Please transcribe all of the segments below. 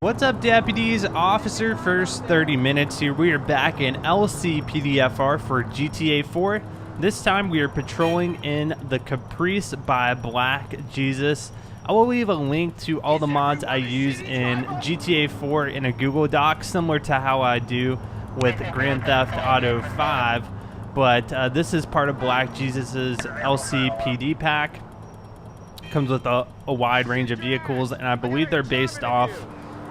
What's up, deputies? Officer First 30 Minutes here. We are back in LCPDFR for GTA 4. This time we are patrolling in the Caprice by Black Jesus. I will leave a link to all the mods I use in GTA 4 in a Google Doc, similar to how I do with Grand Theft Auto 5. But this is part of Black Jesus's LCPD pack. Comes with a wide range of vehicles, and I believe they're based off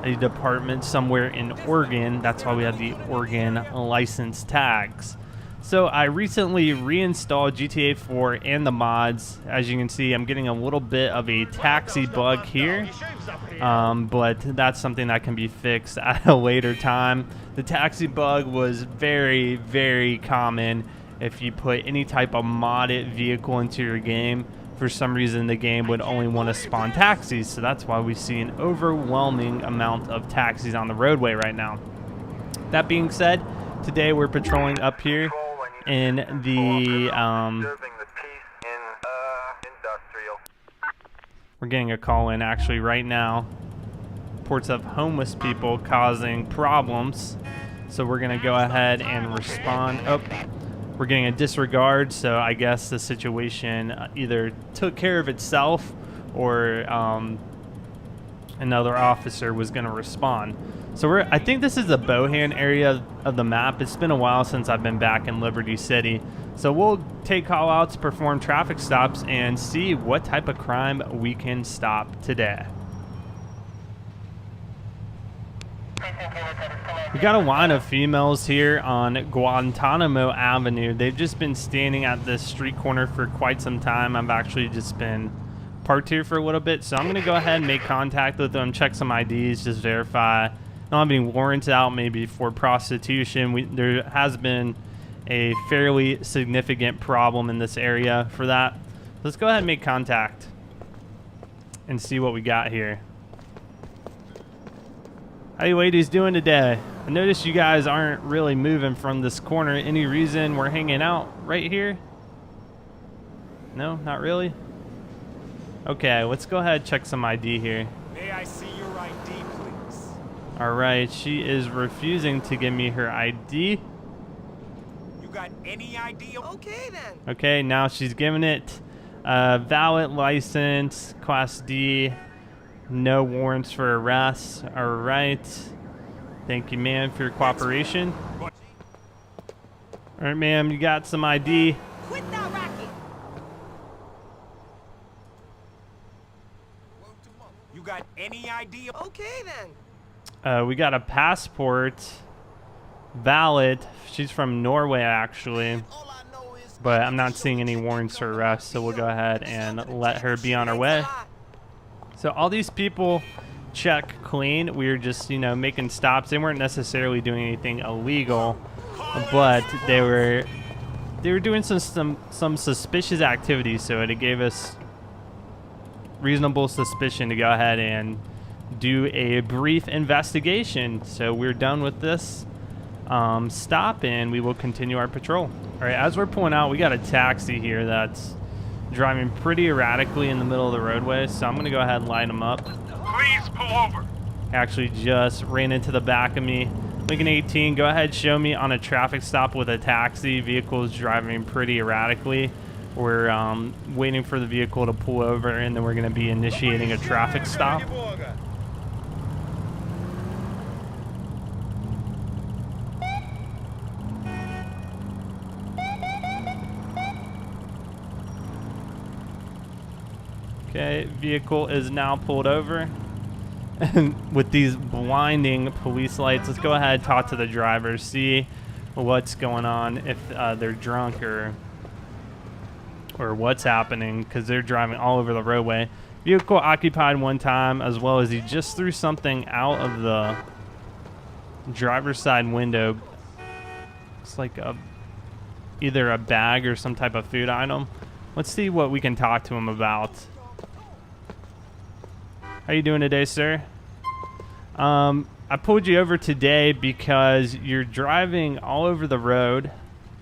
a department somewhere in Oregon. That's why we have the Oregon license tags. So I recently reinstalled GTA 4 and the mods. As you can see, I'm getting a little bit of a taxi bug here, but that's something that can be fixed at a later time. The taxi bug was very, very common if you put any type of modded vehicle into your game. For some reason, the game would only want to spawn taxis, so that's why we see an overwhelming amount of taxis on the roadway right now. That being said, today we're patrolling up here in the we're getting a call in actually right now. Reports of homeless people causing problems, so we're gonna go ahead and respond. Oh, we're getting a disregard, so I guess the situation either took care of itself or another officer was going to respond. So I think this is the Bohan area of the map. It's been a while since I've been back in Liberty City. So we'll take call-outs, perform traffic stops, and see what type of crime we can stop today. We got a line of females here on Guantanamo Avenue. They've just been standing at this street corner for quite some time. I've actually just been parked here for a little bit, so I'm gonna go ahead and make contact with them, check some IDs, just verify. I don't have any warrants out, maybe for prostitution. There has been a fairly significant problem in this area for that. Let's go ahead and make contact and see what we got here. How you ladies doing today? I noticed you guys aren't really moving from this corner. Any reason we're hanging out right here? No, not really? Okay, let's go ahead and check some ID here. May I see your ID, please? All right, she is refusing to give me her ID. You got any ID? Okay, then. Okay, now she's giving it. Valid license, Class D. No warrants for arrests. All right. Thank you, ma'am, for your cooperation. All right, ma'am, you got some ID. Quit that racket. You got any ID? Okay, then. We got a passport. Valid. She's from Norway, actually. But I'm not seeing any warrants for arrest, so we'll go ahead and let her be on her way. So all these people check clean. We were just, making stops. They weren't necessarily doing anything illegal, but they were doing some suspicious activities. So it gave us reasonable suspicion to go ahead and do a brief investigation. So we're done with this stop, and we will continue our patrol. All right, as we're pulling out, we got a taxi here that's driving pretty erratically in the middle of the roadway, so I'm gonna go ahead and line them up. Please pull over. Actually just ran into the back of me. Lincoln 18, go ahead, show me on a traffic stop with a taxi. Vehicle's driving pretty erratically. We're waiting for the vehicle to pull over, and then we're gonna be initiating a traffic stop. Okay, vehicle is now pulled over. And with these blinding police lights, let's go ahead and talk to the driver, see what's going on, if they're drunk or what's happening, because they're driving all over the roadway. Vehicle occupied one time, as well as he just threw something out of the driver's side window. It's like either a bag or some type of food item. Let's see what we can talk to him about. How you doing today, sir? I pulled you over today because you're driving all over the road.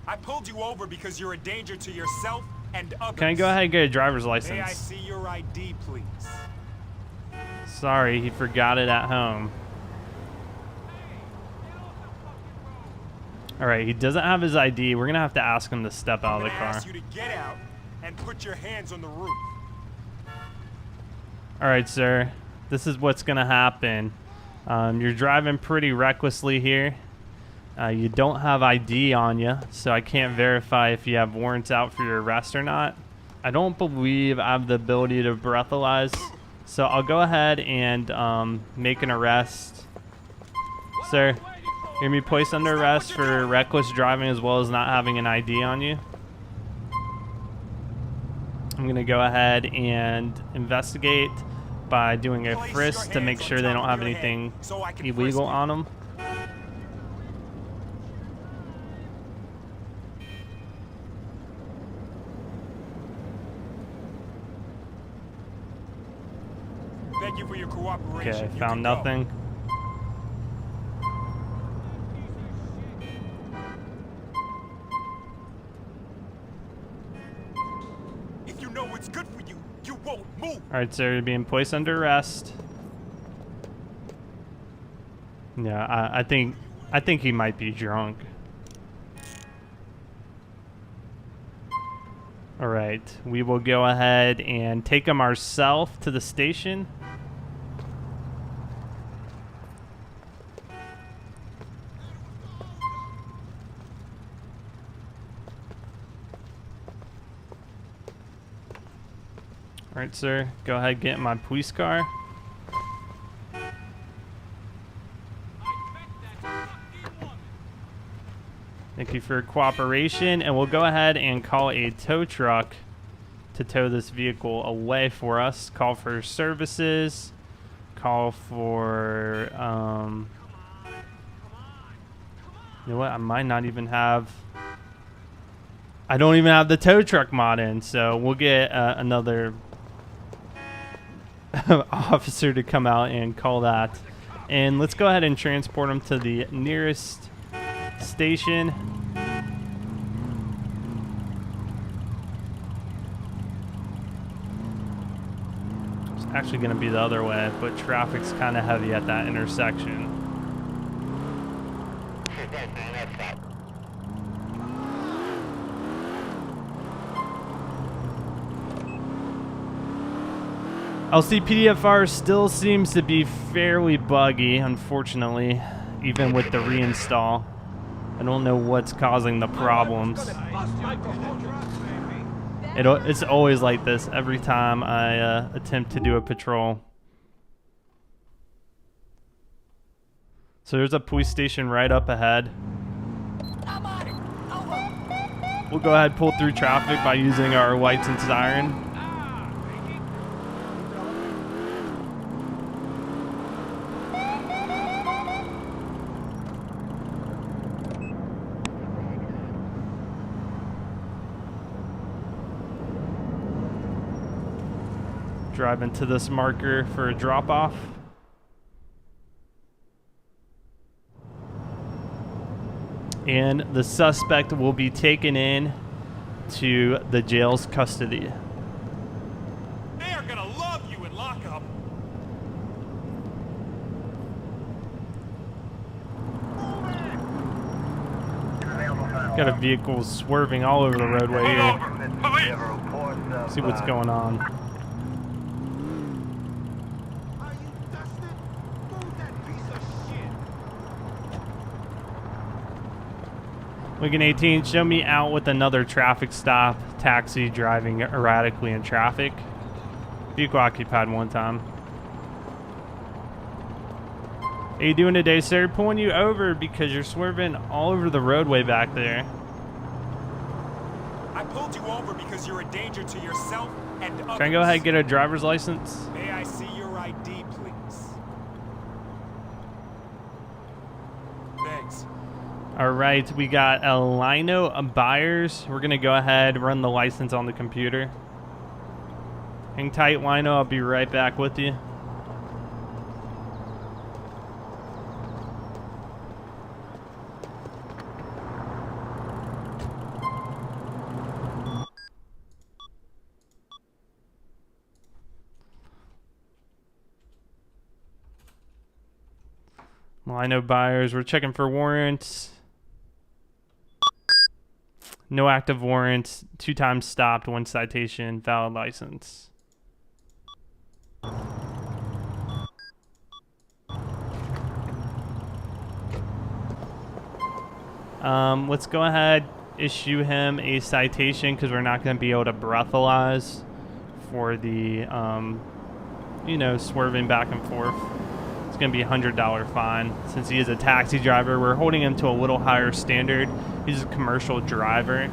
I pulled you over because you're a danger to yourself and others. Can I go ahead and get a driver's license? May I see your ID, please? Sorry, he forgot it at home. All right, he doesn't have his ID. We're gonna have to ask him to step out of the car. Ask you to get out and put your hands on the roof. All right, sir. This is what's gonna happen. You're driving pretty recklessly here. You don't have ID on you, so I can't verify if you have warrants out for your arrest or not. I don't believe I have the ability to breathalyze, so I'll go ahead and make an arrest. Sir, you're gonna be placed under arrest for reckless driving as well as not having an ID on you. I'm gonna go ahead and investigate by doing a frisk to make sure they don't have anything illegal on them. Thank you for your cooperation. Okay, You found can go. nothing. If you know what's good for you, you won't move. All right, sir, you're being placed under arrest. Yeah, I think he might be drunk. All right, we will go ahead and take him ourselves to the station. All right, sir, go ahead and get in my police car. Thank you for your cooperation, and we'll go ahead and call a tow truck to tow this vehicle away for us. Call for services. Call for, you know what? I might not even have. I don't even have the tow truck mod in, so we'll get another officer to come out and call that. And let's go ahead and transport him to the nearest station. It's actually going to be the other way, but traffic's kind of heavy at that intersection. LCPDFR still seems to be fairly buggy, unfortunately, even with the reinstall. I don't know what's causing the problems. It's always like this every time I attempt to do a patrol. So there's a police station right up ahead. We'll go ahead and pull through traffic by using our lights and siren. Drive into this marker for a drop-off. And the suspect will be taken in to the jail's custody. They are gonna love you in lockup. Got a vehicle swerving all over the roadway here. See what's going on. Lincoln 18, show me out with another traffic stop. Taxi driving erratically in traffic. Vehicle occupied one time. How you doing today, sir? Pulling you over because you're swerving all over the roadway back there. I pulled you over because you're a danger to yourself and others. Can I go ahead and get a driver's license? May I see your ID, please? Thanks. All right, we got Lino Byers. We're gonna go ahead, run the license on the computer. Hang tight, Lino. I'll be right back with you. Lino Byers, we're checking for warrants. No active warrants, 2 times stopped, 1 citation, valid license. Let's go ahead, issue him a citation because we're not going to be able to breathalyze for the, you know, swerving back and forth. It's going to be a $100 fine. Since he is a taxi driver, we're holding him to a little higher standard. He's a commercial driver.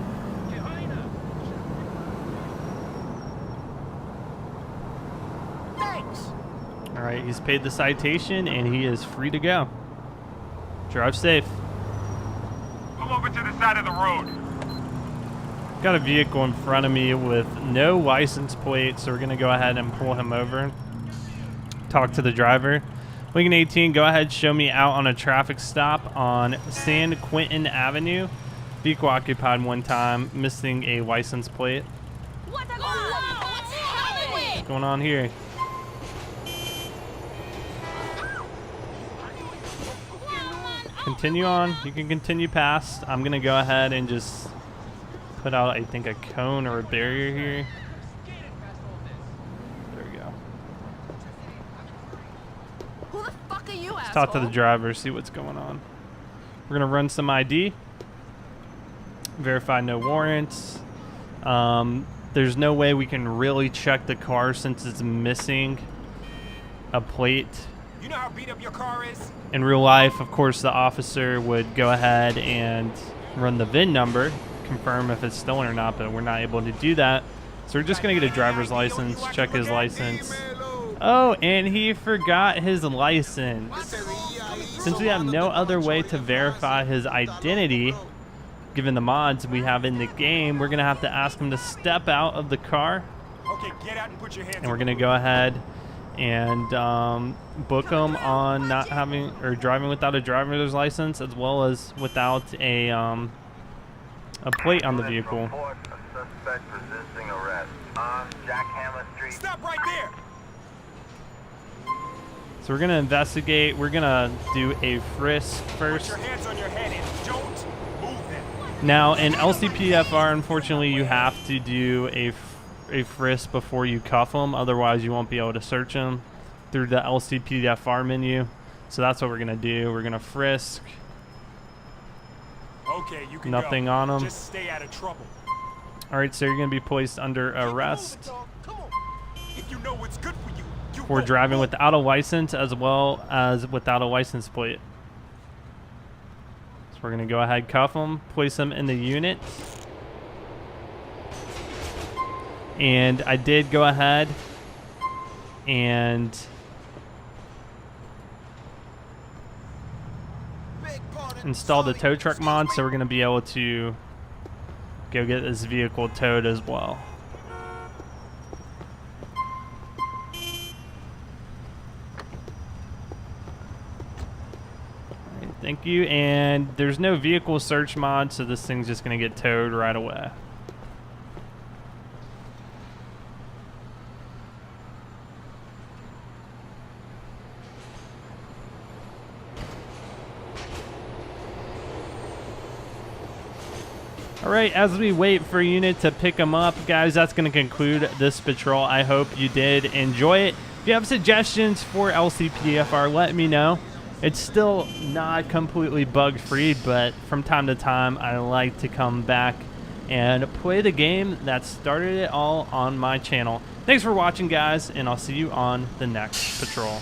Thanks. All right, he's paid the citation and he is free to go. Drive safe. Pull over to the side of the road. Got a vehicle in front of me with no license plate, so we're going to go ahead and pull him over. Talk to the driver. Lincoln 18, go ahead, show me out on a traffic stop on San Quentin Avenue. Vehicle occupied 1 time, missing a license plate. What's happening? What's going on here? Continue on. You can continue past. I'm going to go ahead and just put out, I think, a cone or a barrier here. There we go. Who the fuck are you, Let's asshole? talk to the driver, see what's going on. We're going to run some ID. Verify no warrants. There's no way we can really check the car since it's missing a plate. You know how beat up your car is? In real life, of course, the officer would go ahead and run the VIN number, confirm if it's stolen or not, but we're not able to do that. So we're just going to get a driver's license, check his license. Oh, and he forgot his license. Since we have no other way to verify his identity, given the mods we have in the game, we're going to have to ask him to step out of the car. Okay, get out and put your hands And we're going to go ahead and book him on not having or driving without a driver's license, as well as without a plate on the vehicle. Stop right there. So we're gonna investigate. We're gonna do a frisk Put first. your hands on your head and don't move them. Now in LCPDFR, unfortunately, you have to do a frisk before you cuff them. Otherwise, you won't be able to search them through the LCPDFR menu. So that's what we're gonna do. We're gonna frisk. Okay, you can Nothing go. on them. Just stay out of trouble. All right, so you're gonna be placed under arrest Come on. If you know what's good for you, you for won't driving move. without a license as well as without a license plate. So we're gonna go ahead, cuff them, place them in the unit. And I did go ahead and install the tow truck mod, so we're gonna be able to go get this vehicle towed as well. Alright, thank you. And there's no vehicle search mod, so this thing's just gonna get towed right away. All right, as we wait for a unit to pick them up, guys, that's going to conclude this patrol. I hope you did enjoy it. If you have suggestions for LCPDFR, let me know. It's still not completely bug-free, but from time to time, I like to come back and play the game that started it all on my channel. Thanks for watching, guys, and I'll see you on the next patrol.